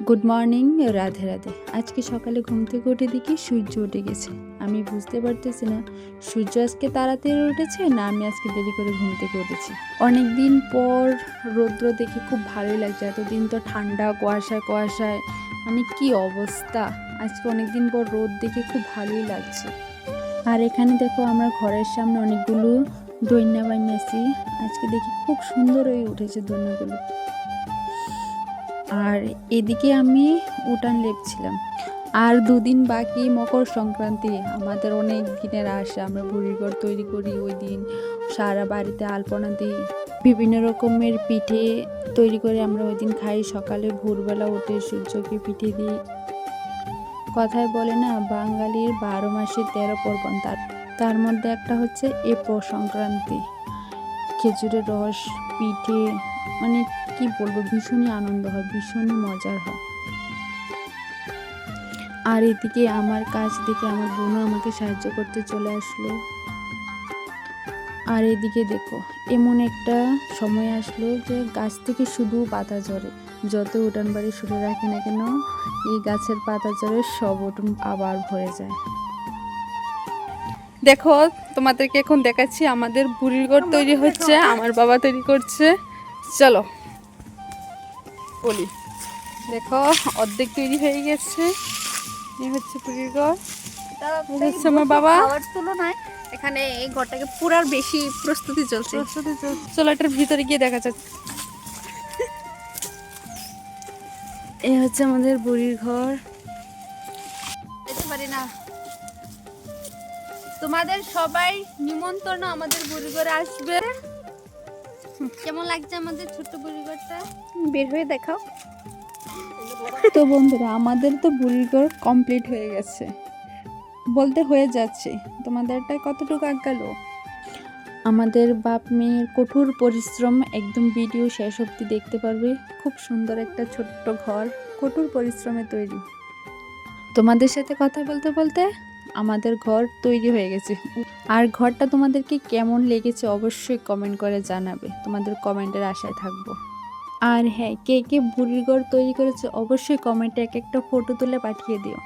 Good morning, Radhe Radhe. আজকে সকালে ঘুম থেকে উঠে দেখি সূর্য উঠে গেছে। আমি বুঝতে পারতেছি না সূর্য আজকে তাড়াতাড়ি উঠেছে না আমি আজকে দেরি করে ঘুম থেকে উঠেছি। অনেক দিন পর রৌদ্র দেখে খুব ভালোই লাগছে। এতদিন তো ঠান্ডা কুয়াশায় কুয়াশায় মানে কি অবস্থা। আজকে অনেক দিন পর রোদ দেখে খুব ভালোই লাগছে। আর এখানে দেখো আমরা ঘরের সামনে অনেকগুলো দৈন্যা বানিয়েছি। আজকে দেখি খুব সুন্দর হয়ে উঠেছে দৈন্যাগুলো। আর এদিকে আমি উঠান লেপছিলাম। আর দুদিন বাকি মকর সংক্রান্তি, আমাদের অনেক দিনের আশা। আমরা বুড়িঘর তৈরি করি, ওই দিন সারা বাড়িতে আলপনা দিই, বিভিন্ন রকমের পিঠে তৈরি করে আমরা ওই দিন খাই। সকালে ভোরবেলা উঠে সূর্যকে পিঠে দিই। কথায় বলে না, বাঙালির 12 মাসে 13 পার্বণ, তার মধ্যে একটা হচ্ছে এ পৌষ সংক্রান্তি। খেজুরের রস, পিঠে, মানে কি বলবো, ভীষণই আনন্দ হয়, ভীষণই মজার হয়। আর এদিকে আমার কাজ দেখে আমার বোনও আমাকে সাহায্য করতে চলে আসলো। আর এদিকে দেখো, এমন একটা সময় আসলো যে গাছ থেকে শুধু পাতা ঝরে। যত উঠান বাড়ি শুরু রাখি না কেন, এই গাছের পাতা ঝরে সব উঠোন আবার ভরে যায়। দেখো, তোমাদেরকে এখন দেখাচ্ছি আমাদের বুড়ির ঘর তৈরি হচ্ছে, আমার বাবা তৈরি করছে। চলো বলি, দেখো অর্ধেক তৈরি হয়ে গেছে। এই হচ্ছে বুড়ির ঘর, হচ্ছে আমার বাবা। খাওয়ার তুলনায় এখানে এই ঘরটাকে পুরার বেশি প্রস্তুতি চলছে। চলো এটার ভিতরে গিয়ে দেখা যাক। এই হচ্ছে আমাদের বুড়ির ঘর। যেতে পারি না, তোমাদের সবাই নিমন্ত্রণ আমাদের বুড়িঘরে আসবে। কেমন লাগছে আমাদের ছোট্ট বুড়িঘরটা? বের হয়ে দেখাও। তো বন্ধুরা, আমাদের তো বুড়ির ঘর কমপ্লিট হয়ে গেছে, বলতে হয়ে যাচ্ছে। তোমাদেরটা কতটুকু আগালো? আমাদের বাপ মেয়ের কঠোর পরিশ্রম একদম ভিডিও শেষ অবধি দেখতে পারবে। খুব সুন্দর একটা ছোট্ট ঘর, কঠোর পরিশ্রমে তৈরি। তোমাদের সাথে কথা বলতে বলতে আমাদের ঘর তৈরি হয়ে গেছে। আর ঘরটা তোমাদেরকে কেমন লেগেছে অবশ্যই কমেন্ট করে জানাবে, তোমাদের কমেন্টের আশায় থাকবো। আর হ্যাঁ, কে কে বুড়ির ঘর তৈরি করেছে অবশ্যই কমেন্টে এক একটা ফটো তুলে পাঠিয়ে দিও।